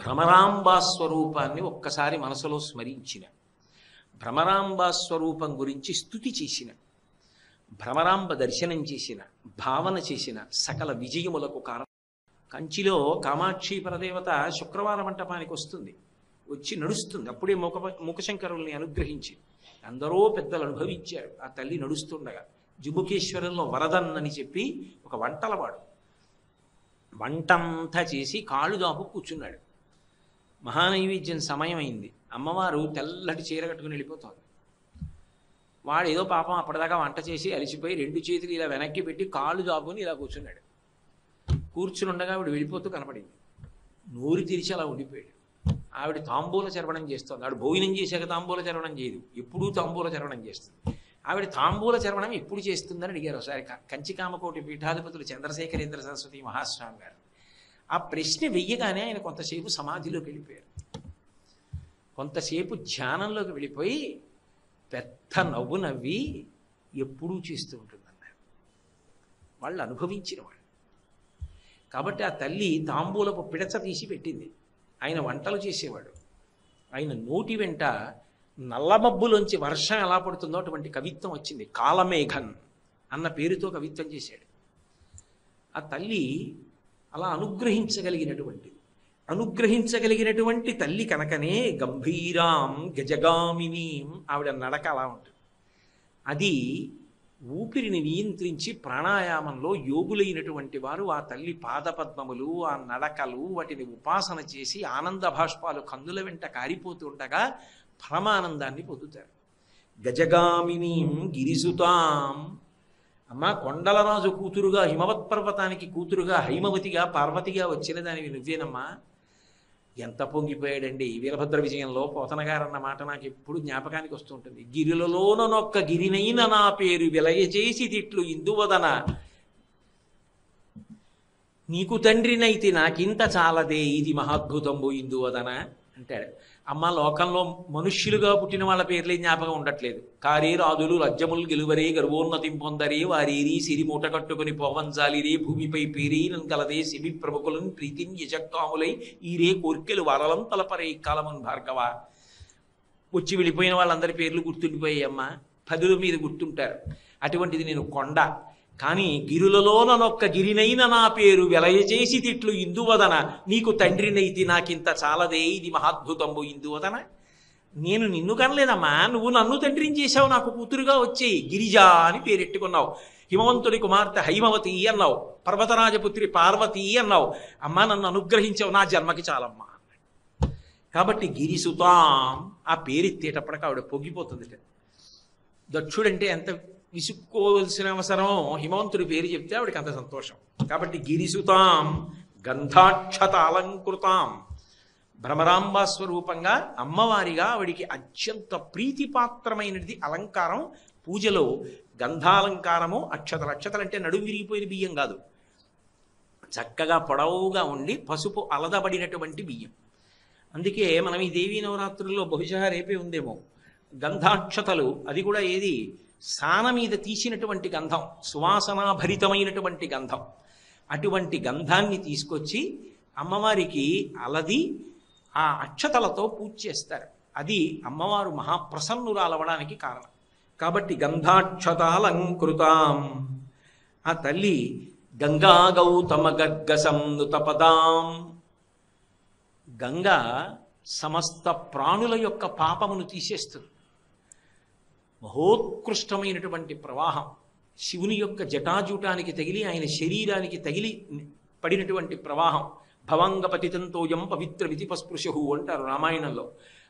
భ్రమరాంబా స్వరూపాన్ని ఒక్కసారి మనసులో స్మరించిన, భ్రమరాంబా స్వరూపం గురించి స్తుతి చేసిన, భ్రమరాంబ దర్శనం చేసిన, భావన చేసిన సకల విజయములకు కారణం. కంచిలో కామాక్షి పరదేవత శుక్రవార మంటపానికి వస్తుంది, వచ్చి నడుస్తుంది. అప్పుడే మూకశంకరుల్ని అనుగ్రహించి అందరూ పెద్దలు అనుభవించారు. ఆ తల్లి నడుస్తుండగా జుబుకేశ్వరంలో వరదన్ అని చెప్పి ఒక వంటలవాడు వంటంతా చేసి కాళ్ళు దాపు కూర్చున్నాడు. మహానైవేద్యం సమయం అయింది. అమ్మవారు తెల్లటి చీర కట్టుకుని వెళ్ళిపోతుంది. వాడు ఏదో పాపం అప్పటిదాకా వంట చేసి అలిసిపోయి రెండు చేతులు ఇలా వెనక్కి పెట్టి కాళ్ళు దాపుని ఇలా కూర్చున్నాడు. కూర్చుని ఉండగా ఆవిడ వెళ్ళిపోతూ కనపడింది. నోరు తెరిచి అలా ఉండిపోయాడు. ఆవిడ తాంబూల చరవణం చేస్తుంది. ఆవిడ భోజనం చేశాక తాంబూల చరవణం చేయదు, ఎప్పుడూ తాంబూల చరవణం చేస్తుంది. ఆవిడ తాంబూల చరవణం ఎప్పుడు చేస్తుందని అడిగారు ఒకసారి కంచికామకోటి పీఠాధిపతులు చంద్రశేఖరేంద్ర సరస్వతి మహాస్వామి గారు. ఆ ప్రశ్న వెయ్యగానే ఆయన కొంతసేపు సమాధిలోకి వెళ్ళిపోయారు. కొంతసేపు ధ్యానంలోకి వెళ్ళిపోయి పెద్ద నవ్వు నవ్వి ఎప్పుడూ చేస్తూ ఉంటుందన్నారు. వాళ్ళు అనుభవించిన వాళ్ళు కాబట్టి ఆ తల్లి తాంబూలపు పిడచ తీసి పెట్టింది. ఆయన వంటలు చేసేవాడు. ఆయన నోటి వెంట నల్లమబ్బులోంచి వర్షం ఎలా పడుతుందో అటువంటి కవిత్వం వచ్చింది. కాలమేఘన్ అన్న పేరుతో కవిత్వం చేశాడు. ఆ తల్లి అలా అనుగ్రహించగలిగినటువంటి తల్లి కనుకనే గంభీరాం గజగామినీం ఆవిడ నడక అలా ఉంటుంది. అది ఊపిరిని నియంత్రించి ప్రాణాయామంలో యోగులైనటువంటి వారు ఆ తల్లి పాదపద్మములు, ఆ నడకలు, వాటిని ఉపాసన చేసి ఆనంద భాష్పాలు కందుల వెంట కారిపోతుండగా పరమానందాన్ని పొందుతారు. గజగామినీం గిరిసుతాం. అమ్మ కొండలరాజు కూతురుగా, హిమవత్ పర్వతానికి కూతురుగా, హైమవతిగా, పార్వతిగా వచ్చిన దానివి నువ్వేనమ్మా. ఎంత పొంగిపోయాడండి. వీరభద్ర విజయంలో పోతనగారన్న మాట నాకు ఎప్పుడు జ్ఞాపకానికి వస్తుంటుంది. గిరిలలోనొక్క గిరినైన నా పేరు విలయచేసి తిట్లు ఇందువదన, నీకు తండ్రినైతే నాకింత చాలదే ఇది మహాద్భుతంబు ఇందువదన అంటాడు. అమ్మ లోకంలో మనుష్యులుగా పుట్టిన వాళ్ళ పేర్లే జ్ఞాపకం ఉండట్లేదు. కారే రాజులు రజ్యములు గెలువరే గర్వోన్నతిం పొందరే వారేరి సిరి మూట కట్టుకుని పోవంజాలిరే భూమిపై పేరీనం కలదే శిబి ప్రముఖులను ప్రీతిం యజక్కాములై ఈరే కోర్కెలు వరలం తలపరే కాలమన్ భార్గవ. వచ్చి వెళ్ళిపోయిన వాళ్ళందరి పేర్లు గుర్తుండిపోయాయి అమ్మ. 10 మీద గుర్తుంటారు. అటువంటిది నేను కొండ. కానీ గిరులలోనొక్క గిరినైన నా పేరు వెలయచేసి తిట్లు ఇందువదన, నీకు తండ్రినైతి నాకింత చాలదే ఇది మహాద్భుతంబు ఇందువదన. నేను నిన్ను కనలేదమ్మా, నువ్వు నన్ను తండ్రిని చేశావు, నాకు కూతురుగా వచ్చేయి. గిరిజా అని పేరెట్టుకున్నావు. హిమవంతుడి కుమార్తె హైమవతి అన్నావు, పర్వతరాజపుత్రి పార్వతి అన్నావు. అమ్మా నన్ను అనుగ్రహించావు, నా జన్మకి చాలమ్మా. కాబట్టి గిరిసుతాం ఆ పేరెత్తేటప్పటికి ఆవిడ పొంగిపోతుంది. దక్షుడంటే ఎంత విసుక్కోవలసిన అవసరం, హిమవంతుడి పేరు చెప్తే ఆవిడకి అంత సంతోషం. కాబట్టి గిరిసుతాం గంధాక్షత అలంకృతాం, భ్రమరాంబా స్వరూపంగా అమ్మవారిగా ఆవిడికి అత్యంత ప్రీతిపాత్రమైనది అలంకారం. పూజలో గంధాలంకారము, అక్షతలు. అక్షతలు అంటే నడుము విరిగిపోయిన బియ్యం కాదు, చక్కగా పొడవుగా ఉండి పసుపు అలదబడినటువంటి బియ్యం. అందుకే మనం ఈ దేవీ నవరాత్రుల్లో బహుశా రేపే ఉందేమో గంధాక్షతలు. అది కూడా ఏది సాన మీద తీసినటువంటి గంధం, సువాసనాభరితమైనటువంటి గంధం. అటువంటి గంధాన్ని తీసుకొచ్చి అమ్మవారికి అలది ఆ అక్షతలతో పూజ చేస్తారు. అది అమ్మవారు మహాప్రసన్నురాలవడానికి కారణం. కాబట్టి గంధాక్షతాలంకృతాం. ఆ తల్లి గంగా గౌతమ గర్గసంనుతపదాం. గంగా సమస్త ప్రాణుల యొక్క పాపమును తీసేస్తుంది. మహోత్కృష్టమైనటువంటి ప్రవాహం. శివుని యొక్క జటాజూటానికి తగిలి ఆయన శరీరానికి తగిలి పడినటువంటి ప్రవాహం. భవంగపతితంతోయం పవిత్ర విధిపస్పృశు అంటారు రామాయణంలో.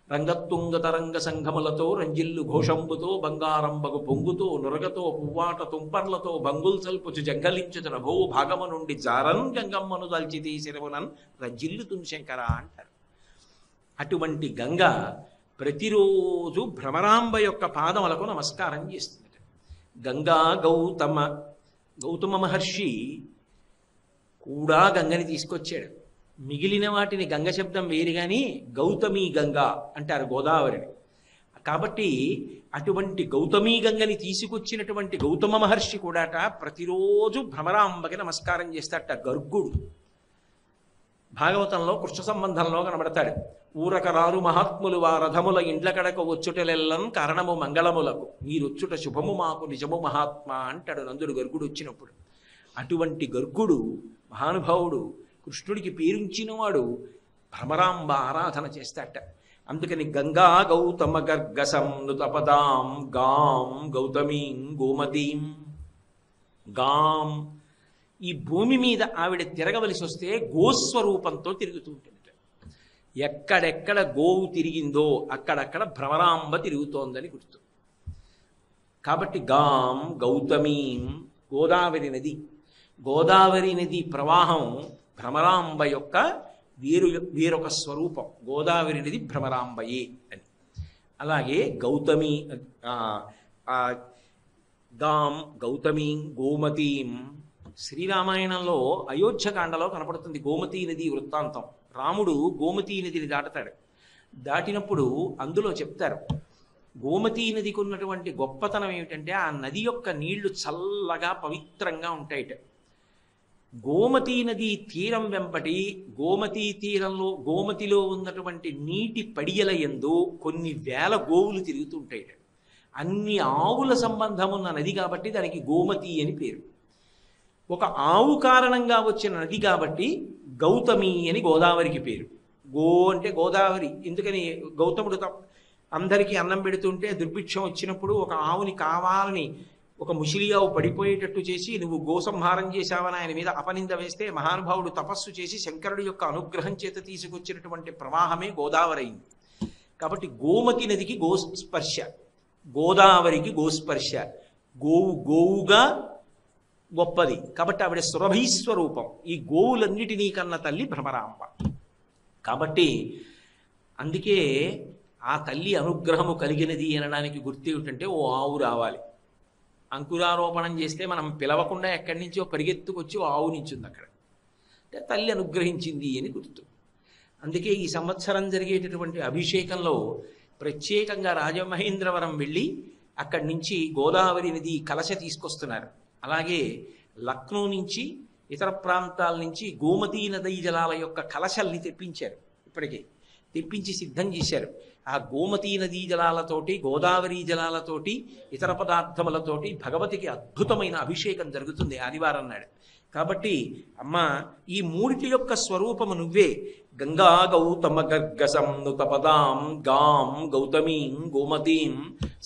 రంగత్తుంగ తరంగ సంఘములతో రంజిల్లు ఘోషంబుతో బంగారంబగు పొంగుతో నురగతో పువ్వాట తుంపర్లతో బంగుల్ సల్పుచు జంగలించుత నభో భాగము నుండి జారన్ గంగమ్మను దల్చితే శిరవునన్ రంజిల్లుతున్ శంకర అంటారు. అటువంటి గంగ ప్రతిరోజు భ్రమరాంబ యొక్క పాదములకు నమస్కారం చేస్తుంది. గంగా గౌతమ మహర్షి కూడా గంగని తీసుకొచ్చాడు. మిగిలిన వాటిని గంగ శబ్దం వేరు కానీ గౌతమీ గంగా అంటారు గోదావరిని. కాబట్టి అటువంటి గౌతమీ గంగని తీసుకొచ్చినటువంటి గౌతమ మహర్షి కూడాట ప్రతిరోజు భ్రమరాంబకి నమస్కారం చేస్తాట. గర్గుడు భాగవతంలో కృష్ణ సంబంధంలో కనబడతాడు. ఊరకరారు మహాత్ములు వారథముల ఇండ్లకడకు వచ్చుటలెల్లం కారణము మంగళములకు మీరొచ్చుట శుభము మాకు నిజము మహాత్మా అంటాడు నందుడు గర్గుడు వచ్చినప్పుడు. అటువంటి గర్గుడు మహానుభావుడు కృష్ణుడికి పేరుంచినవాడు భ్రమరాంబ ఆరాధన చేస్తాట. అందుకని గంగా గౌతమ గర్గసం నుతపదాం గాం గౌతమీం గోమతీం. గాం, ఈ భూమి మీద ఆవిడ తిరగవలసి వస్తే గోస్వరూపంతో తిరుగుతూ ఉంటుంది. ఎక్కడెక్కడ గోవు తిరిగిందో అక్కడక్కడ భ్రమరాంబ తిరుగుతోందని గుర్తు. కాబట్టి గాం గౌతమీం, గోదావరి నది. గోదావరి నది ప్రవాహం భ్రమరాంబ యొక్క వేరొక స్వరూపం. గోదావరి నది భ్రమరాంబయే అని. అలాగే గౌతమి గాం గౌతమీం గోమతీం. శ్రీరామాయణంలో అయోధ్యకాండలో కనపడుతుంది గోమతీ నది వృత్తాంతం. రాముడు గోమతీ నదిని దాటుతాడు. దాటినప్పుడు అందులో చెప్తారు గోమతీ నదికి ఉన్నటువంటి గొప్పతనం ఏమిటంటే ఆ నది యొక్క నీళ్లు చల్లగా పవిత్రంగా ఉంటాయిట. గోమతీ నది తీరం వెంబడి గోమతీ తీరంలో గోమతిలో ఉన్నటువంటి నీటి పడియల యందు కొన్ని వేల గోవులు తిరుగుతూ ఉంటాయిట. అన్ని ఆవుల సంబంధం ఉన్న నది కాబట్టి దానికి గోమతి అని పేరు. ఒక ఆవు కారణంగా వచ్చిన నది కాబట్టి గౌతమి అని గోదావరికి పేరు. గో అంటే గోదావరి. ఎందుకని గౌతముడు అందరికీ అన్నం పెడుతుంటే దుర్భిక్షం వచ్చినప్పుడు ఒక ఆవుని కావాలని ఒక ముసిలి ఆవు పడిపోయేటట్టు చేసి నువ్వు గోసంహారం చేశావని ఆయన మీద అపనింద వేస్తే మహానుభావుడు తపస్సు చేసి శంకరుడి యొక్క అనుగ్రహం చేత తీసుకొచ్చినటువంటి ప్రవాహమే గోదావరి అయింది. కాబట్టి గోమతి నదికి గోస్పర్శ, గోదావరికి గోస్పర్శ. గోవు గోవుగా గొప్పది కాబట్టి ఆవిడ సురభీస్వరూపం. ఈ గోవులన్నిటినీ కన్న తల్లి భ్రమరాంబ. కాబట్టి అందుకే ఆ తల్లి అనుగ్రహము కలిగినది అనడానికి గుర్తు ఏమిటంటే ఓ ఆవు రావాలి. అంకురారోపణం చేస్తే మనం పిలవకుండా ఎక్కడి నుంచో పరిగెత్తుకొచ్చి ఓ ఆవు నించుంది అక్కడ, అంటే తల్లి అనుగ్రహించింది అని గుర్తు. అందుకే ఈ సంవత్సరం జరిగేటటువంటి అభిషేకంలో ప్రత్యేకంగా రాజమహేంద్రవరం వెళ్ళి అక్కడి నుంచి గోదావరి నది కలశ తీసుకొస్తున్నారు. అలాగే లక్నో నుంచి ఇతర ప్రాంతాల నుంచి గోమతీ నదీ జలాల యొక్క కలశల్ని తెప్పించారు. ఇప్పటికే తెప్పించి సిద్ధం చేశారు. ఆ గోమతీ నదీ జలాలతోటి గోదావరి జలాలతోటి ఇతర పదార్థములతోటి భగవతికి అద్భుతమైన అభిషేకం జరుగుతుంది ఆదివారం నాడు. కాబట్టి అమ్మ ఈ మూడిటి యొక్క స్వరూపము నువ్వే. గంగా గౌతమ గర్గసం నుతపదాం గాం గౌతమీం గోమతీం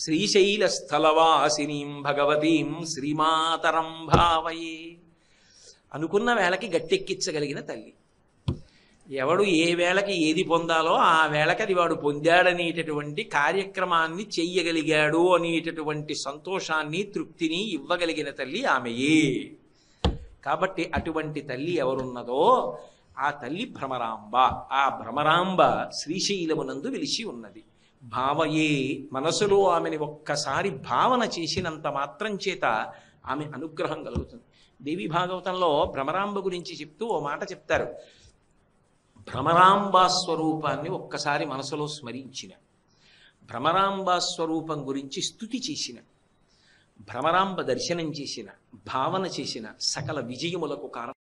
శ్రీశైల స్థలవాసినీం భగవతీం శ్రీమాతరం భావయే. అనుకున్న వేళకి గట్టెక్కించగలిగిన తల్లి. ఎవడు ఏ వేళకి ఏది పొందాలో ఆ వేళకి అది వాడు పొందాడనేటటువంటి కార్యక్రమాన్ని చెయ్యగలిగాడు అనేటటువంటి సంతోషాన్ని తృప్తిని ఇవ్వగలిగిన తల్లి ఆమెయే. కాబట్టి అటువంటి తల్లి ఎవరున్నదో ఆ తల్లి భ్రమరాంబ. ఆ భ్రమరాంబ శ్రీశైలమునందు వెలిసి ఉన్నది. భావయే, మనసులో ఆమెని ఒక్కసారి భావన చేసినంత మాత్రం చేత ఆమె అనుగ్రహం కలుగుతుంది. దేవి భాగవతంలో భ్రమరాంబ గురించి చెప్తూ ఓ మాట చెప్తారు. భ్రమరాంబా స్వరూపాన్ని ఒక్కసారి మనసులో స్మరించిన, భ్రమరాంబా స్వరూపం గురించి స్తుతి చేసిన, భ్రమరాంబ దర్శనం చేసిన, భావన చేసిన సకల విజయములకు కారణం